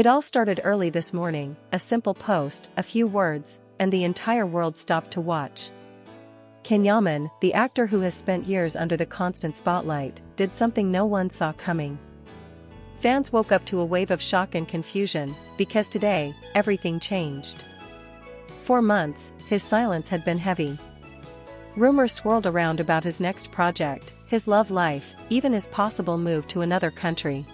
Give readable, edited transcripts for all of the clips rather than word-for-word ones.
It all started early this morning, a simple post, a few words, and the entire world stopped to watch. Yaman, the actor who has spent years under the constant spotlight, did something no one saw coming. Fans woke up to a wave of shock and confusion, because today, everything changed. For months, his silence had been heavy. Rumors swirled around about his next project, his love life, even his possible move to another country.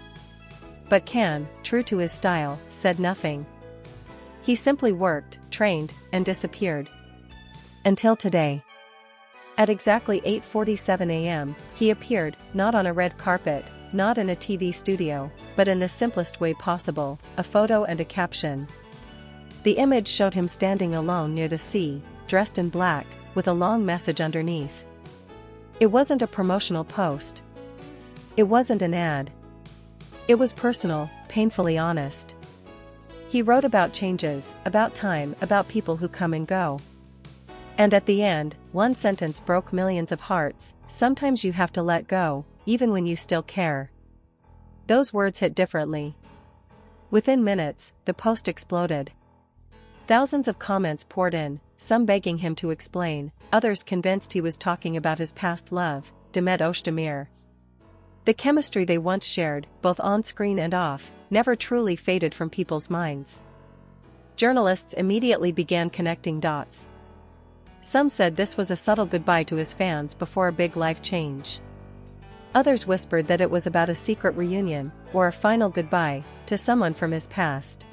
But Can, true to his style, said nothing. He simply worked, trained, and disappeared. Until today. At exactly 8:47 a.m., he appeared, not on a red carpet, not in a TV studio, but in the simplest way possible, a photo and a caption. The image showed him standing alone near the sea, dressed in black, with a long message underneath. It wasn't a promotional post. It wasn't an ad. It was personal, painfully honest. He wrote about changes, about time, about people who come and go. And at the end, one sentence broke millions of hearts: sometimes you have to let go, even when you still care. Those words hit differently. Within minutes, the post exploded. Thousands of comments poured in, some begging him to explain, others convinced he was talking about his past love, Demet. The chemistry they once shared, both on screen and off, never truly faded from people's minds. Journalists immediately began connecting dots. Some said this was a subtle goodbye to his fans before a big life change. Others whispered that it was about a secret reunion, or a final goodbye, to someone from his past.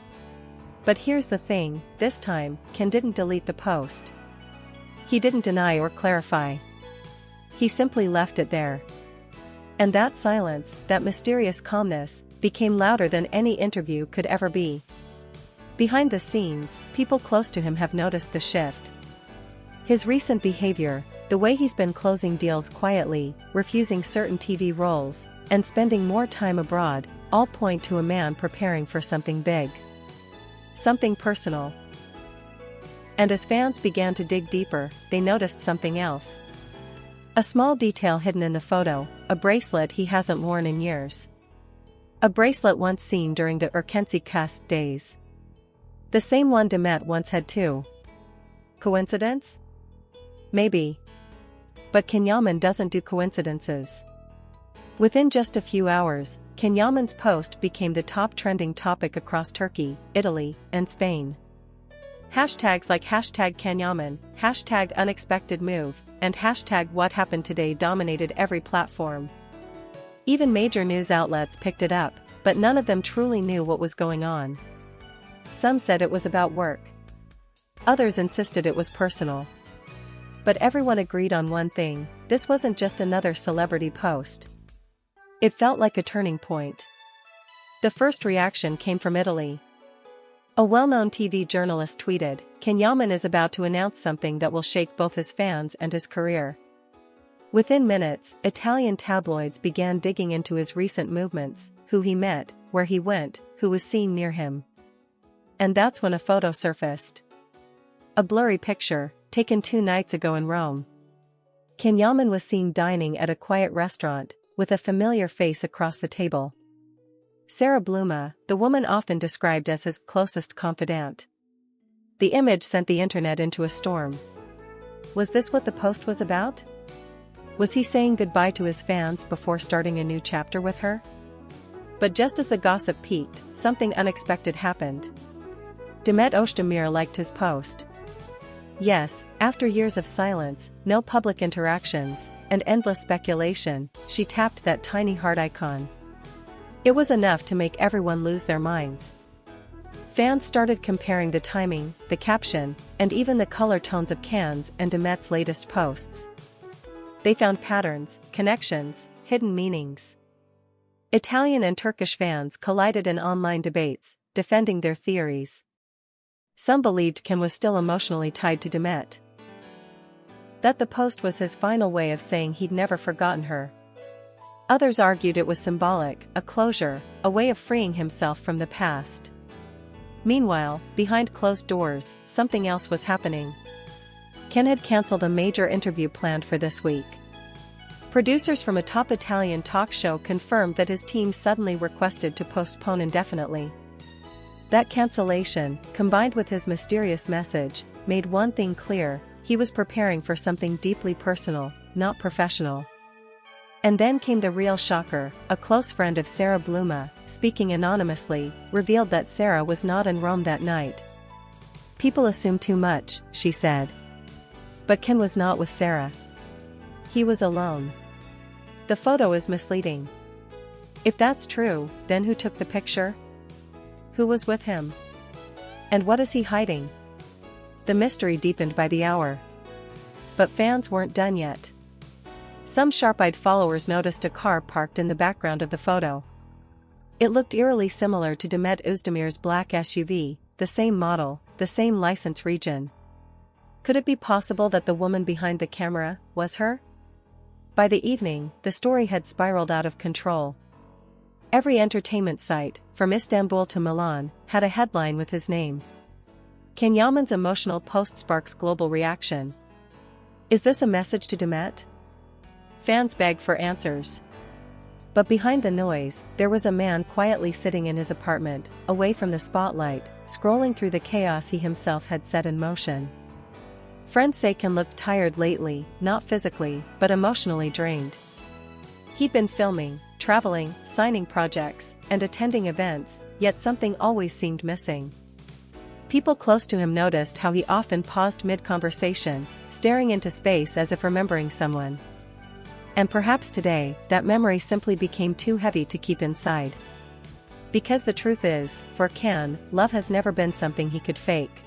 But here's the thing, this time, Can didn't delete the post. He didn't deny or clarify. He simply left it there. And that silence, that mysterious calmness, became louder than any interview could ever be. Behind the scenes, people close to him have noticed the shift. His recent behavior, the way he's been closing deals quietly, refusing certain TV roles, and spending more time abroad, all point to a man preparing for something big. Something personal. And as fans began to dig deeper, they noticed something else. A small detail hidden in the photo, a bracelet he hasn't worn in years. A bracelet once seen during the Urkency days. The same one Demet once had too. Coincidence? Maybe. But Yaman doesn't do coincidences. Within just a few hours, Yaman's post became the top trending topic across Turkey, Italy, and Spain. Hashtags like #Yaman, #unexpected move, and #what happened today dominated every platform. Even major news outlets picked it up, but none of them truly knew what was going on. Some said it was about work. Others insisted it was personal. But everyone agreed on one thing: this wasn't just another celebrity post. It felt like a turning point. The first reaction came from Italy. A well-known TV journalist tweeted, "Yaman is about to announce something that will shake both his fans and his career." Within minutes, Italian tabloids began digging into his recent movements, who he met, where he went, who was seen near him. And that's when a photo surfaced. A blurry picture, taken 2 nights ago in Rome. Yaman was seen dining at a quiet restaurant, with a familiar face across the table. Sarah Bluma, the woman often described as his closest confidant. The image sent the internet into a storm. Was this what the post was about? Was he saying goodbye to his fans before starting a new chapter with her? But just as the gossip peaked, something unexpected happened. Demet liked his post. Yes, after years of silence, no public interactions, and endless speculation, she tapped that tiny heart icon. It was enough to make everyone lose their minds. Fans started comparing the timing, the caption, and even the color tones of Can's and Demet's latest posts. They found patterns, connections, hidden meanings. Italian and Turkish fans collided in online debates, defending their theories. Some believed Can was still emotionally tied to Demet. That the post was his final way of saying he'd never forgotten her. Others argued it was symbolic, a closure, a way of freeing himself from the past. Meanwhile, behind closed doors, something else was happening. Can had cancelled a major interview planned for this week. Producers from a top Italian talk show confirmed that his team suddenly requested to postpone indefinitely. That cancellation, combined with his mysterious message, made one thing clear: he was preparing for something deeply personal, not professional. And then came the real shocker. A close friend of Sarah Bluma, speaking anonymously, revealed that Sarah was not in Rome that night. "People assume too much," she said. But Ken was not with Sarah. He was alone. The photo is misleading. If that's true, then who took the picture? Who was with him? And what is he hiding? The mystery deepened by the hour. But fans weren't done yet. Some sharp-eyed followers noticed a car parked in the background of the photo. It looked eerily similar to Demet Özdemir's black SUV, the same model, the same license region. Could it be possible that the woman behind the camera was her? By the evening, the story had spiraled out of control. Every entertainment site, from Istanbul to Milan, had a headline with his name. Ken Yaman's emotional post sparks global reaction. Is this a message to Demet? Fans begged for answers. But behind the noise, there was a man quietly sitting in his apartment, away from the spotlight, scrolling through the chaos he himself had set in motion. Friends say Ken looked tired lately, not physically, but emotionally drained. He'd been filming, traveling, signing projects, and attending events, yet something always seemed missing. People close to him noticed how he often paused mid-conversation, staring into space as if remembering someone. And perhaps today, that memory simply became too heavy to keep inside. Because the truth is, for Ken, love has never been something he could fake.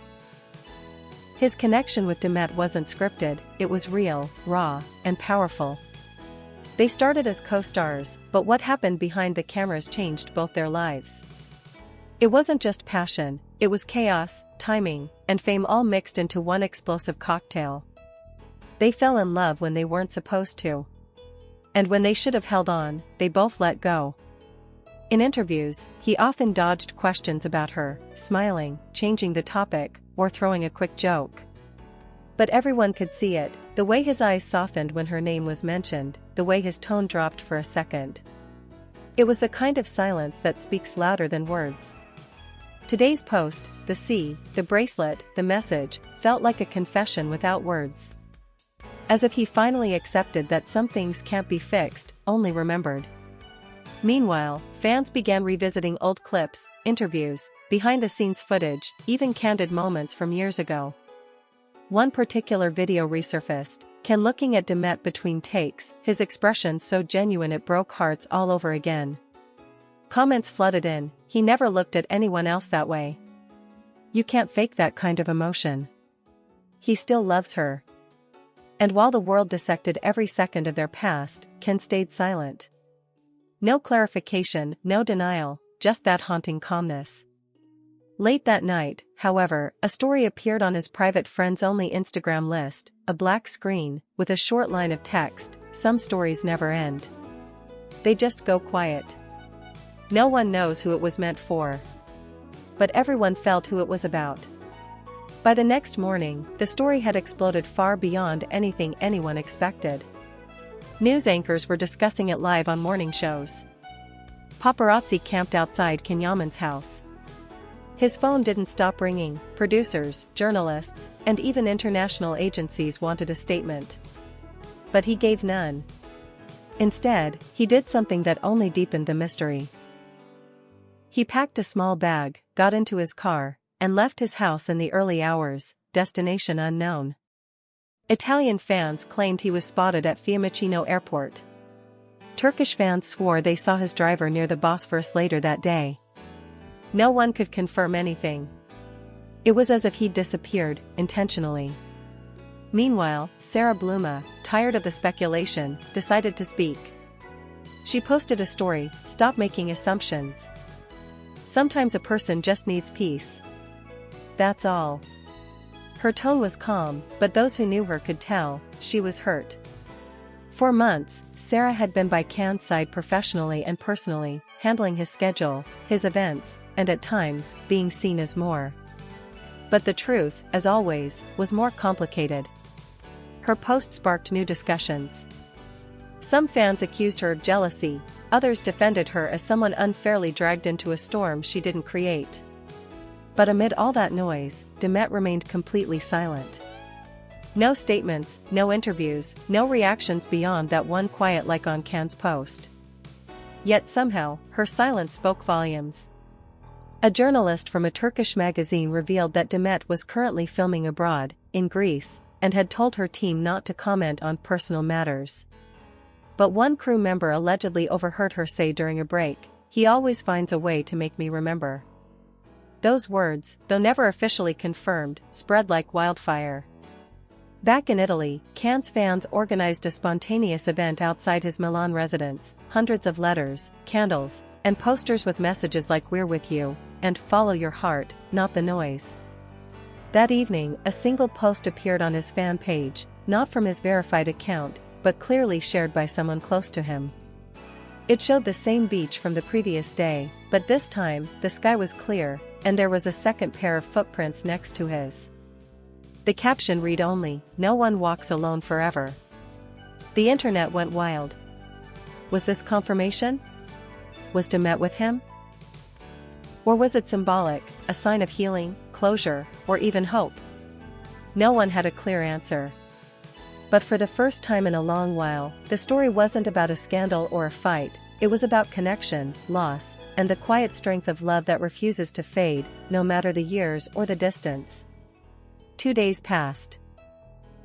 His connection with Demet wasn't scripted, it was real, raw, and powerful. They started as co-stars, but what happened behind the cameras changed both their lives. It wasn't just passion, it was chaos, timing, and fame all mixed into one explosive cocktail. They fell in love when they weren't supposed to. And when they should have held on, they both let go. In interviews, he often dodged questions about her, smiling, changing the topic, or throwing a quick joke. But everyone could see it, the way his eyes softened when her name was mentioned, the way his tone dropped for a second. It was the kind of silence that speaks louder than words. Today's post, the C, the bracelet, the message, felt like a confession without words. As if he finally accepted that some things can't be fixed, only remembered. Meanwhile, fans began revisiting old clips, interviews, behind-the-scenes footage, even candid moments from years ago. One particular video resurfaced, Ken looking at Demet between takes, his expression so genuine it broke hearts all over again. Comments flooded in, "He never looked at anyone else that way. You can't fake that kind of emotion. He still loves her." And while the world dissected every second of their past, Ken stayed silent. No clarification, no denial, just that haunting calmness. Late that night, however, a story appeared on his private friends-only Instagram list, a black screen, with a short line of text: "Some stories never end. They just go quiet." No one knows who it was meant for. But everyone felt who it was about. By the next morning, the story had exploded far beyond anything anyone expected. News anchors were discussing it live on morning shows. Paparazzi camped outside Ken Yaman's house. His phone didn't stop ringing. Producers, journalists, and even international agencies wanted a statement. But he gave none. Instead, he did something that only deepened the mystery. He packed a small bag, got into his car, and left his house in the early hours, destination unknown. Italian fans claimed he was spotted at Fiumicino Airport. Turkish fans swore they saw his driver near the Bosphorus later that day. No one could confirm anything. It was as if he'd disappeared, intentionally. Meanwhile, Sarah Bluma, tired of the speculation, decided to speak. She posted a story: "Stop making assumptions. Sometimes a person just needs peace. That's all." Her tone was calm, but those who knew her could tell, she was hurt. For months, Sarah had been by Ken's side professionally and personally, handling his schedule, his events, and at times, being seen as more. But the truth, as always, was more complicated. Her post sparked new discussions. Some fans accused her of jealousy, others defended her as someone unfairly dragged into a storm she didn't create. But amid all that noise, Demet remained completely silent. No statements, no interviews, no reactions beyond that one quiet like on Can's post. Yet somehow, her silence spoke volumes. A journalist from a Turkish magazine revealed that Demet was currently filming abroad, in Greece, and had told her team not to comment on personal matters. But one crew member allegedly overheard her say during a break, "He always finds a way to make me remember." Those words, though never officially confirmed, spread like wildfire. Back in Italy, Can's fans organized a spontaneous event outside his Milan residence, hundreds of letters, candles, and posters with messages like "We're with you," and "Follow your heart, not the noise." That evening, a single post appeared on his fan page, not from his verified account, but clearly shared by someone close to him. It showed the same beach from the previous day, but this time, the sky was clear, and there was a second pair of footprints next to his. The caption read only, "No one walks alone forever." The internet went wild. Was this confirmation? Was Demet with him? Or was it symbolic, a sign of healing, closure, or even hope? No one had a clear answer. But for the first time in a long while, the story wasn't about a scandal or a fight, it was about connection, loss, and the quiet strength of love that refuses to fade, no matter the years or the distance. 2 days passed.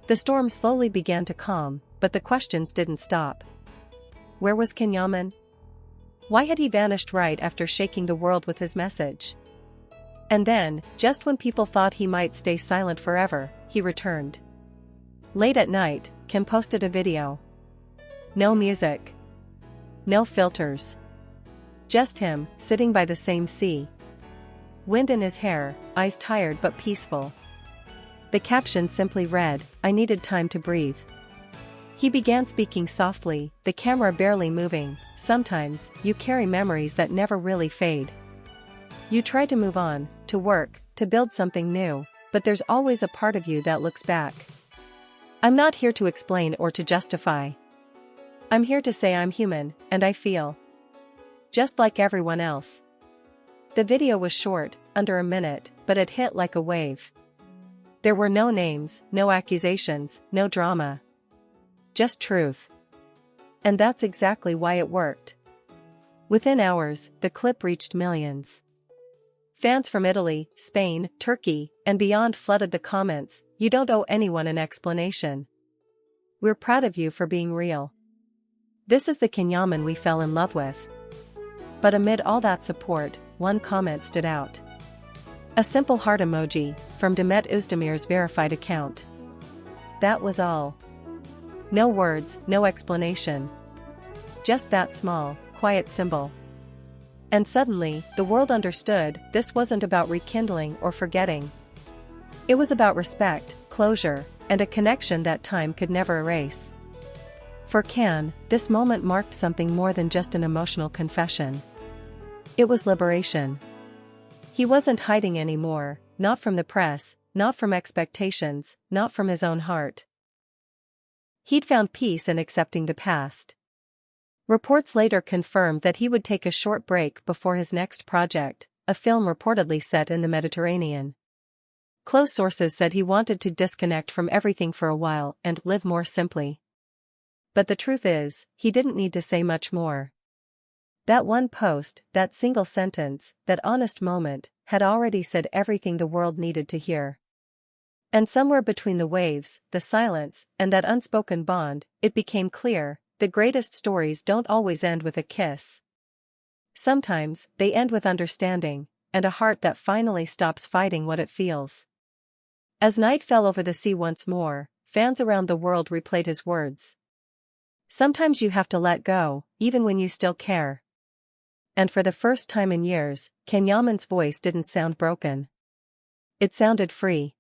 The storm slowly began to calm, but the questions didn't stop. Where was Yaman? Why had he vanished right after shaking the world with his message? And then, just when people thought he might stay silent forever, he returned. Late at night, Kim posted a video. No music. No filters. Just him, sitting by the same sea. Wind in his hair, eyes tired but peaceful. The caption simply read, "I needed time to breathe." He began speaking softly, the camera barely moving. "Sometimes, you carry memories that never really fade. You try to move on, to work, to build something new, but there's always a part of you that looks back. I'm not here to explain or to justify. I'm here to say I'm human, and I feel just like everyone else." The video was short, under a minute, but it hit like a wave. There were no names, no accusations, no drama. Just truth. And that's exactly why it worked. Within hours, the clip reached millions. Fans from Italy, Spain, Turkey, and beyond flooded the comments. "You don't owe anyone an explanation. We're proud of you for being real. This is the Yaman we fell in love with." But amid all that support, one comment stood out. A simple heart emoji, from Demet Özdemir's verified account. That was all. No words, no explanation. Just that small, quiet symbol. And suddenly, the world understood, this wasn't about rekindling or forgetting. It was about respect, closure, and a connection that time could never erase. For Can, this moment marked something more than just an emotional confession. It was liberation. He wasn't hiding anymore, not from the press, not from expectations, not from his own heart. He'd found peace in accepting the past. Reports later confirmed that he would take a short break before his next project, a film reportedly set in the Mediterranean. Close sources said he wanted to disconnect from everything for a while and live more simply. But the truth is, he didn't need to say much more. That one post, that single sentence, that honest moment, had already said everything the world needed to hear. And somewhere between the waves, the silence, and that unspoken bond, it became clear, the greatest stories don't always end with a kiss. Sometimes, they end with understanding, and a heart that finally stops fighting what it feels. As night fell over the sea once more, fans around the world replayed his words. Sometimes you have to let go, even when you still care. And for the first time in years, Yaman's voice didn't sound broken. It sounded free.